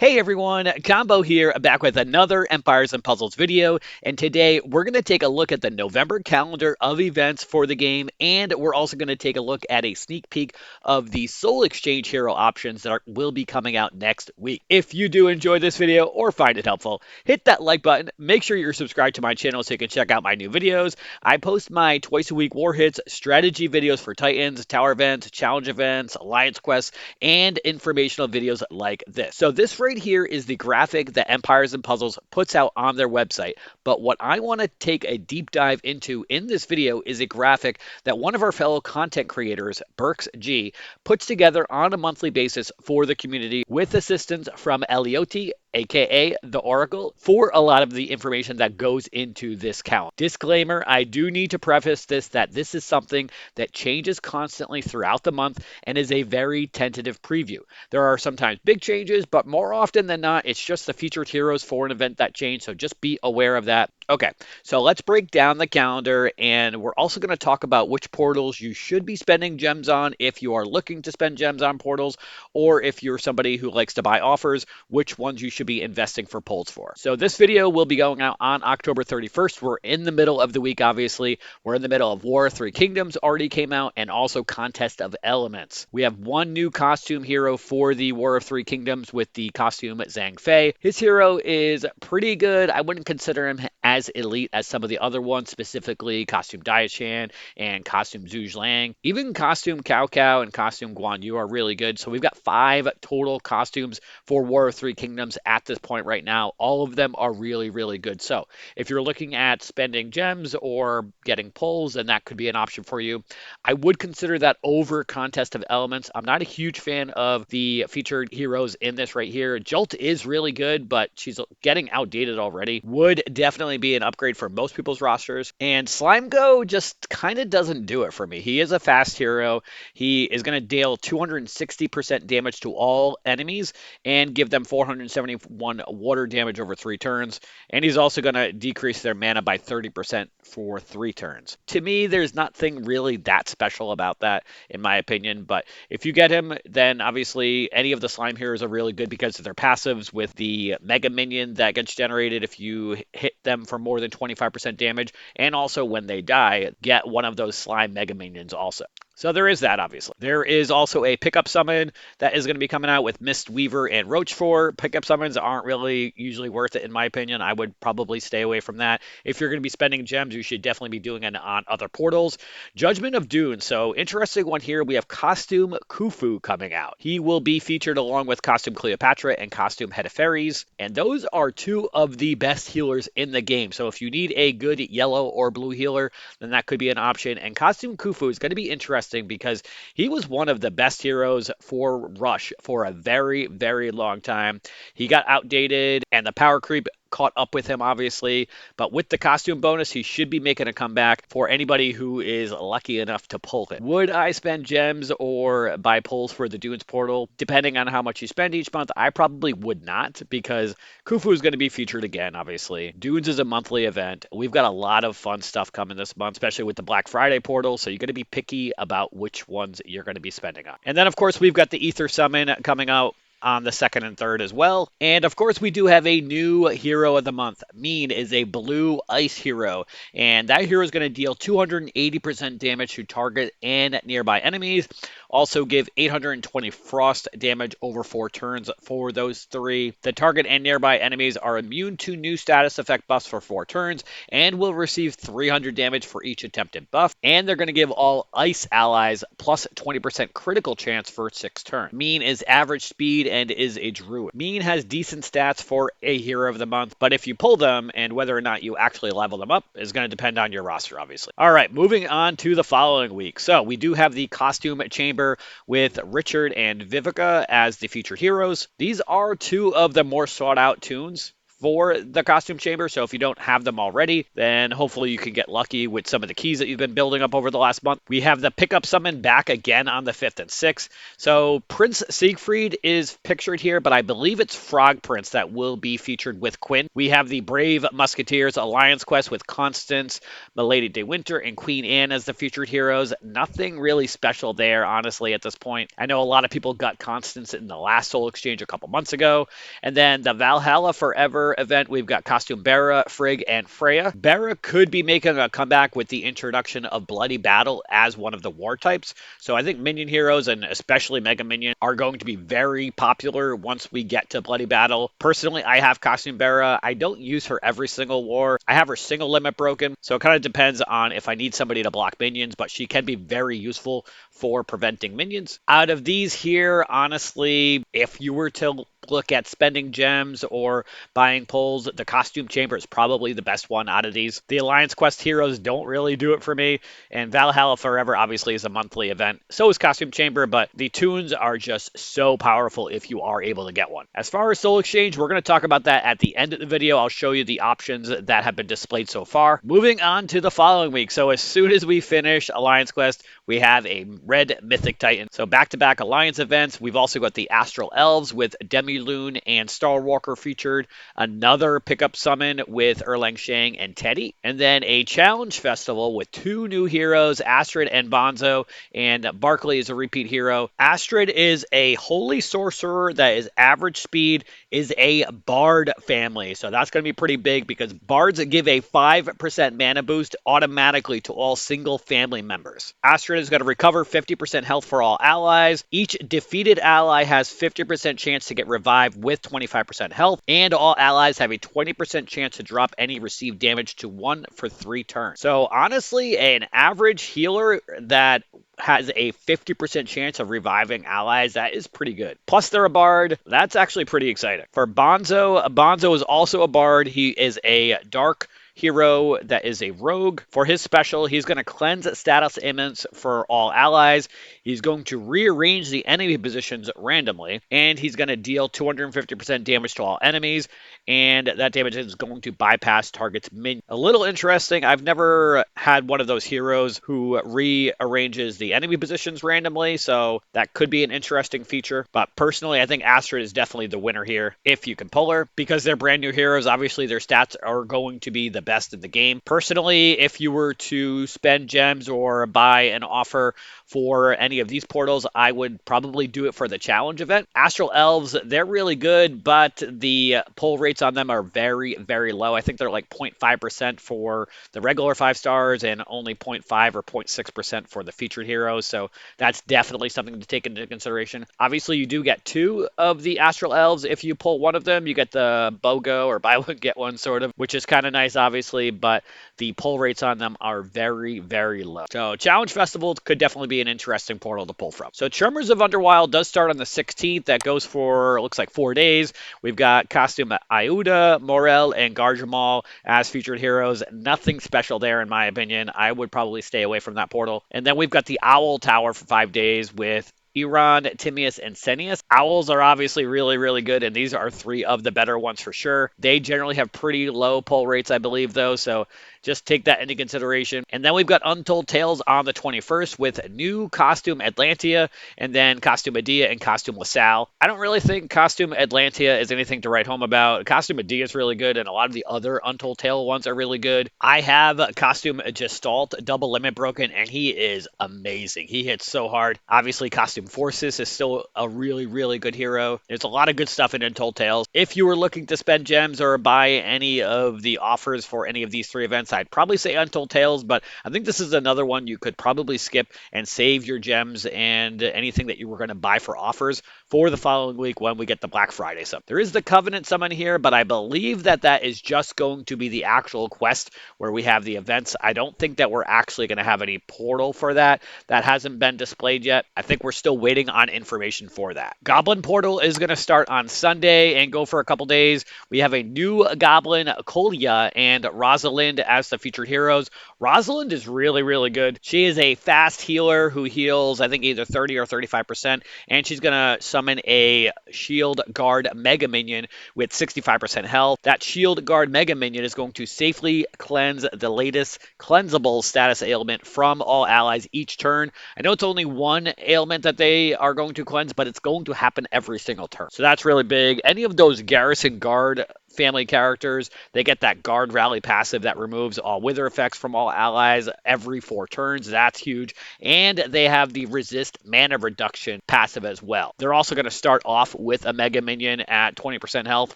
Hey everyone, Combo here, back with another Empires and Puzzles video, and today we're going to take a look at the November calendar of events for the game, and we're also going to take a look at a sneak peek of the Soul Exchange hero options that will be coming out next week. If you do enjoy this video or find it helpful, hit that like button, make sure you're subscribed to my channel so you can check out my new videos. I post my twice a week war hits, strategy videos for Titans, tower events, challenge events, alliance quests, and informational videos like this. So this right here is the graphic that Empires and Puzzles puts out on their website. But what I want to take a deep dive into in this video is a graphic that one of our fellow content creators, Burks G, puts together on a monthly basis for the community with assistance from Elioti, aka the Oracle, for a lot of the information that goes into this count. Disclaimer, I do need to preface this that this is something that changes constantly throughout the month and is a very tentative preview. There are sometimes big changes, but more often than not, it's just the featured heroes for an event that change, so just be aware of that. Okay, so let's break down the calendar, and we're also going to talk about which portals you should be spending gems on if you are looking to spend gems on portals, or if you're somebody who likes to buy offers, which ones you should be investing for pulls for. So this video will be going out on October 31st. We're in the middle of the week, obviously. We're in the middle of War of Three Kingdoms already came out, and also Contest of Elements. We have one new costume hero for the War of Three Kingdoms with the costume Zhang Fei. His hero is pretty good. I wouldn't consider him as elite as some of the other ones, specifically costume Diachan and costume Zhu Lang. Even costume Cao Cao and costume Guan Yu are really good. So we've got 5 total costumes for War of Three Kingdoms at this point right now. All of them are really, really good. So if you're looking at spending gems or getting pulls, then that could be an option for you. I would consider that over Contest of Elements. I'm not a huge fan of the featured heroes in this right here. Jolt is really good, but she's getting outdated already. Would definitely be an upgrade for most people's rosters. And Slime Go just kind of doesn't do it for me. He is a fast hero. He is going to deal 260% damage to all enemies and give them 471 water damage over 3 turns. And he's also going to decrease their mana by 30% for 3 turns. To me, there's nothing really that special about that, in my opinion. But if you get him, then obviously any of the slime heroes are really good because of their passives with the mega minion that gets generated if you hit them for more than 25% damage. And also when they die, get one of those slime mega minions also. So there is that, obviously. There is also a pickup summon that is going to be coming out with Mist Weaver and Roachfor. Pickup summons aren't really usually worth it, in my opinion. I would probably stay away from that. If you're going to be spending gems, you should definitely be doing it on other portals. Judgment of Dune. So interesting one here. We have Costume Khufu coming out. He will be featured along with Costume Cleopatra and Costume Hedeferes. And those are 2 of the best healers in the game. So if you need a good yellow or blue healer, then that could be an option. And Costume Khufu is going to be interesting because he was one of the best heroes for Rush for a very, very long time. He got outdated and the power creep caught up with him, obviously. But with the costume bonus, he should be making a comeback for anybody who is lucky enough to pull it. Would I spend gems or buy pulls for the Dunes portal? Depending on how much you spend each month, I probably would not because Khufu is going to be featured again, obviously. Dunes is a monthly event. We've got a lot of fun stuff coming this month, especially with the Black Friday portal. So you're going to be picky about which ones you're going to be spending on. And then, of course, we've got the Ether Summon coming out on the 2nd and 3rd as well. And of course, we do have a new hero of the month. Mean is a blue ice hero, and that hero is going to deal 280% damage to target and nearby enemies. Also give 820 frost damage over 4 turns for those 3. The target and nearby enemies are immune to new status effect buffs for 4 turns and will receive 300 damage for each attempted buff. And they're going to give all ice allies plus 20% critical chance for 6 turns. Mean is average speed and is a druid. Mean has decent stats for a hero of the month, but if you pull them and whether or not you actually level them up is going to depend on your roster, obviously. All right, moving on to the following week. So we do have the costume chamber with Richard and Vivica as the featured heroes. These are 2 of the more sought out tunes for the costume chamber. So if you don't have them already, then hopefully you can get lucky with some of the keys that you've been building up over the last month. We have the pickup summon back again on the 5th and 6th. So Prince Siegfried is pictured here, but I believe it's Frog Prince that will be featured with Quinn. We have the Brave Musketeers Alliance quest with Constance, Milady de Winter, and Queen Anne as the featured heroes. Nothing really special there, honestly, at this point. I know a lot of people got Constance in the last Soul Exchange a couple months ago. And then the Valhalla Forever event, we've got Costume Bera, Frigg, and Freya. Bera could be making a comeback with the introduction of Bloody Battle as one of the war types. So I think minion heroes, and especially Mega Minion, are going to be very popular once we get to Bloody Battle. Personally, I have Costume Bera. I don't use her every single war. I have her single limit broken, so it kind of depends on if I need somebody to block minions, but she can be very useful for preventing minions. Out of these here, honestly, if you were to look at spending gems or buying pulls, the costume chamber is probably the best one out of these. The Alliance Quest heroes don't really do it for me, and Valhalla Forever obviously is a monthly event. So is Costume Chamber, but the tunes are just so powerful if you are able to get one. As far as Soul Exchange, we're going to talk about that at the end of the video. I'll show you the options that have been displayed so far. Moving on to the following week. So as soon as we finish Alliance Quest, we have a red Mythic Titan. So back-to-back Alliance events. We've also got the Astral Elves with Demi-Lune and Starwalker featured. Another pickup summon with Erlang Shang and Teddy. And then a challenge festival with two new heroes, Astrid and Bonzo. And Barkley is a repeat hero. Astrid is a holy sorcerer that is average speed, is a Bard family. So that's going to be pretty big because Bards give a 5% mana boost automatically to all single family members. Astrid is going to recover 50% health for all allies. Each defeated ally has 50% chance to get revived with 25% health, and all allies have a 20% chance to drop any received damage to 1 for 3 turns. So honestly, an average healer that has a 50% chance of reviving allies, that is pretty good. Plus they're a bard. That's actually pretty exciting. For Bonzo, Bonzo is also a bard. He is a dark hero that is a rogue. For his special, he's going to cleanse status ailments for all allies. He's going to rearrange the enemy positions randomly, and he's going to deal 250% damage to all enemies, and that damage is going to bypass target's minion. A little interesting, I've never had one of those heroes who rearranges the enemy positions randomly, so that could be an interesting feature. But personally, I think Astrid is definitely the winner here if you can pull her, because they're brand new heroes. Obviously, their stats are going to be the best in the game. Personally, if you were to spend gems or buy an offer for any of these portals, I would probably do it for the challenge event. Astral Elves, they're really good, but the pull rates on them are very, very low. I think they're like 0.5% for the regular 5 stars and only 0.5 or 0.6% for the featured heroes. So that's definitely something to take into consideration. Obviously, you do get 2 of the Astral Elves. If you pull one of them, you get the BOGO or buy one, get one sort of, which is kind of nice, obviously, but the pull rates on them are very, very low. So Challenge Festival could definitely be an interesting portal to pull from. So Tremors of Underwild does start on the 16th. That goes for, looks like 4 days. We've got Costume Iuda, Morel, and Garjamal as featured heroes. Nothing special there, in my opinion. I would probably stay away from that portal. And then we've got the Owl Tower for 5 days with Iran, Timaeus, and Senius. Owls are obviously really, really good, and these are 3 of the better ones for sure. They generally have pretty low pull rates, I believe, though, so just take that into consideration. And then we've got Untold Tales on the 21st with new Costume Atlantia, and then Costume Medea and Costume LaSalle. I don't really think Costume Atlantia is anything to write home about. Costume Medea is really good, and a lot of the other Untold Tale ones are really good. I have Costume Gestalt double limit broken, and he is amazing. He hits so hard. Obviously, Costume Forces is still a really, really good hero. There's a lot of good stuff in Untold Tales. If you were looking to spend gems or buy any of the offers for any of these 3 events, I'd probably say Untold Tales, but I think this is another one you could probably skip and save your gems and anything that you were going to buy for offers for the following week when we get the Black Friday summon. There is the Covenant summon here, but I believe that that is just going to be the actual quest where we have the events. I don't think that we're actually going to have any portal for that. That hasn't been displayed yet. I think we're still still waiting on information for that. Goblin Portal is going to start on Sunday and go for a couple days. We have a new Goblin, Kolya, and Rosalind as the featured heroes. Rosalind is really, really good. She is a fast healer who heals, I think, either 30 or 35%, and she's going to summon a Shield Guard Mega Minion with 65% health. That Shield Guard Mega Minion is going to safely cleanse the latest cleansable status ailment from all allies each turn. I know it's only one ailment that they are going to cleanse, but it's going to happen every single turn. So that's really big. Any of those Garrison Guard family characters, they get that Guard Rally passive that removes all wither effects from all allies every 4 turns. That's huge. And they have the resist mana reduction passive as well. They're also going to start off with a Mega Minion at 20% health,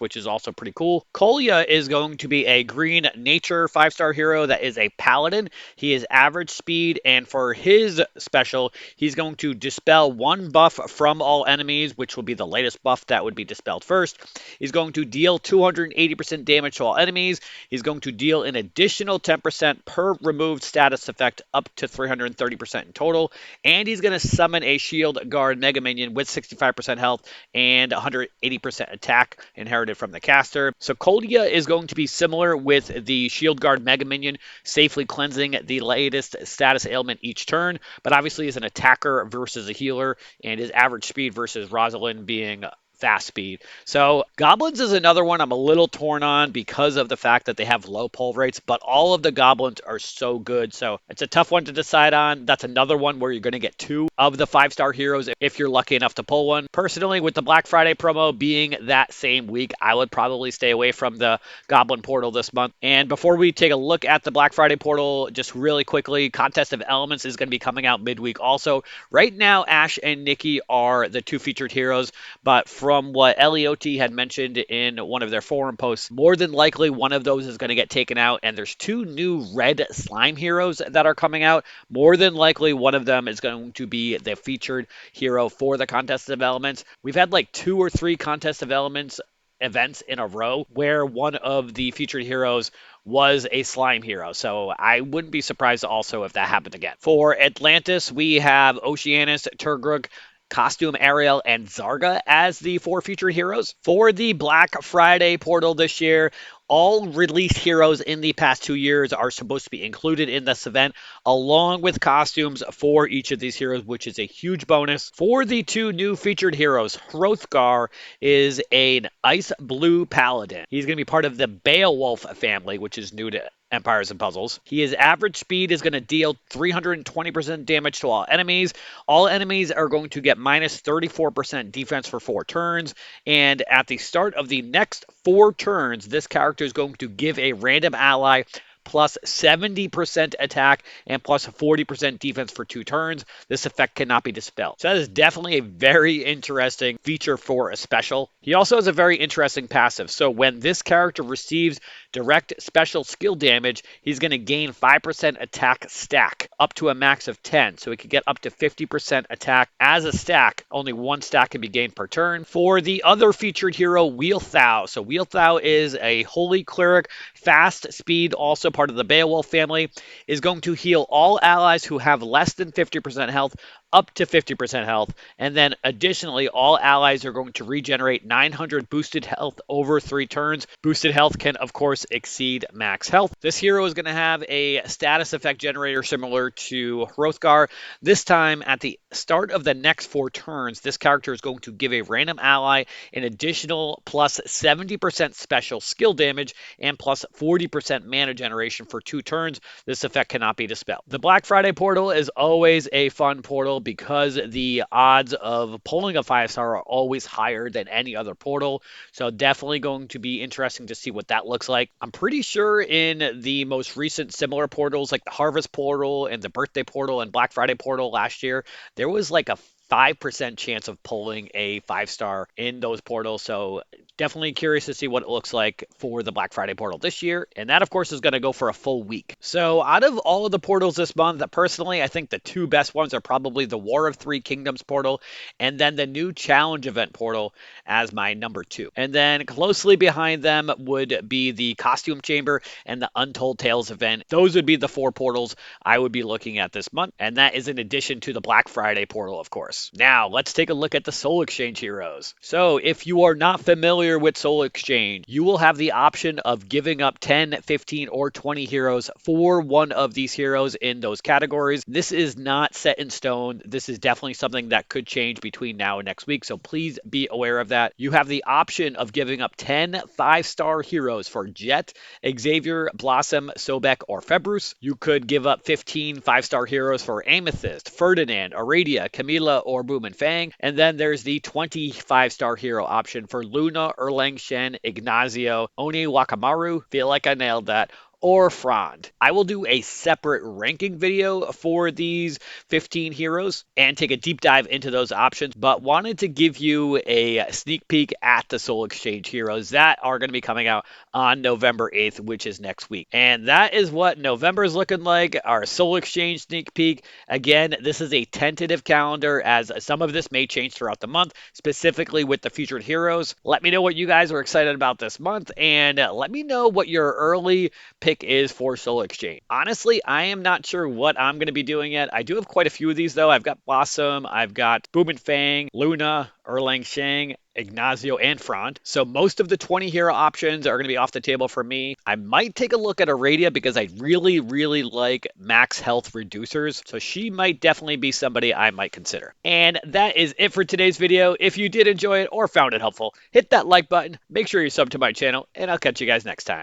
which is also pretty cool. Kolya is going to be a green nature 5-star hero that is a paladin. He is average speed, and for his special, he's going to dispel 1 buff from all enemies, which will be the latest buff that would be dispelled first. He's going to deal 280% damage to all enemies. He's going to deal an additional 10% per removed status effect up to 330% in total. And he's going to summon a Shield Guard Mega Minion with 65% health and 180% attack inherited from the caster. So Kolya is going to be similar with the Shield Guard Mega Minion, safely cleansing the latest status ailment each turn, but obviously is an attacker versus a healer, and his average speed versus Rosalind being fast speed. So Goblins is another one I'm a little torn on because of the fact that they have low pull rates, but all of the Goblins are so good. So it's a tough one to decide on. That's another one where you're going to get 2 of the 5-star heroes if you're lucky enough to pull one. Personally, with the Black Friday promo being that same week, I would probably stay away from the Goblin Portal this month. And before we take a look at the Black Friday Portal, just really quickly, Contest of Elements is going to be coming out midweek also. Right now, Ash and Nikki are the 2 featured heroes, but from what Elioti had mentioned in one of their forum posts, more than likely one of those is going to get taken out, and there's 2 new red slime heroes that are coming out. More than likely one of them is going to be the featured hero for the Contest of Elements. We've had like 2 or 3 Contest of Elements events in a row where one of the featured heroes was a slime hero. So I wouldn't be surprised also if that happened again. For Atlantis, we have Oceanus, Turgruk, Costume Ariel, and Zarga as the 4 featured heroes. For the Black Friday portal this year, all released heroes in the past 2 years are supposed to be included in this event, along with costumes for each of these heroes, which is a huge bonus. For the 2 new featured heroes, Hrothgar is an ice blue paladin. He's going to be part of the Beowulf family, which is new to Empires and Puzzles. His average speed is going to deal 320% damage to all enemies. All enemies are going to get minus 34% defense for 4 turns. And at the start of the next 4 turns, this character is going to give a random ally plus 70% attack and plus 40% defense for 2 turns. This effect cannot be dispelled. So that is definitely a very interesting feature for a special. He also has a very interesting passive. So when this character receives direct special skill damage, he's going to gain 5% attack stack up to a max of 10. So he could get up to 50% attack as a stack. Only 1 stack can be gained per turn. For the other featured hero, Wealthau. So Wealthau is a holy cleric, fast speed, also part of the Beowulf family, is going to heal all allies who have less than 50% health up to 50% health, and then additionally all allies are going to regenerate 900 boosted health over 3 turns. Boosted health can of course exceed max health. This hero is going to have a status effect generator similar to Hrothgar. This time at the start of the next 4 turns, this character is going to give a random ally an additional plus 70% special skill damage and plus 40% mana generation for 2 turns. This effect cannot be dispelled. The Black Friday portal is always a fun portal because the odds of pulling a 5-star are always higher than any other portal. So definitely going to be interesting to see what that looks like. I'm pretty sure in the most recent similar portals like the Harvest portal and the Birthday portal and Black Friday portal last year, there was like a 5% chance of pulling a 5-star in those portals. So Definitely curious to see what it looks like for the Black Friday portal this year. And that, of course, is going to go for a full week. So out of all of the portals this month, personally, I think the two best ones are probably the War of Three Kingdoms portal and then the new challenge event portal as my number two. And then closely behind them would be the Costume Chamber and the Untold Tales event. Those would be the four portals I would be looking at this month. And that is in addition to the Black Friday portal, of course. Now, let's take a look at the Soul Exchange heroes. So, if you are not familiar with Soul Exchange, you will have the option of giving up 10, 15, or 20 heroes for one of these heroes in those categories. This is not set in stone. This is definitely something that could change between now and next week. So, please be aware of that. You have the option of giving up 10 5-star heroes for Jet, Xavier, Blossom, Sobek, or Februs. You could give up 15 5-star heroes for Amethyst, Ferdinand, Aradia, Camila, or Boom and Fang. And then there's the 25-star hero option for Luna, Erlang Shen, Ignacio, Oni Wakamaru. Feel like I nailed that. Or Frond. I will do a separate ranking video for these 15 heroes and take a deep dive into those options, but wanted to give you a sneak peek at the Soul Exchange heroes that are going to be coming out on November 8th, which is next week. And that is what November is looking like, our Soul Exchange sneak peek. Again, this is a tentative calendar as some of this may change throughout the month, specifically with the featured heroes. Let me know what you guys are excited about this month, and let me know what your early pick is for Soul Exchange. Honestly, I am not sure what I'm going to be doing yet. I do have quite a few of these though. I've got Blossom, I've got Boom and Fang, Luna, Erlang Shang, Ignacio, and Frond. So most of the 20 hero options are going to be off the table for me. I might take a look at Aradia because I really, really like max health reducers. So she might definitely be somebody I might consider. And that is it for today's video. If you did enjoy it or found it helpful, hit that like button, make sure you sub to my channel, and I'll catch you guys next time.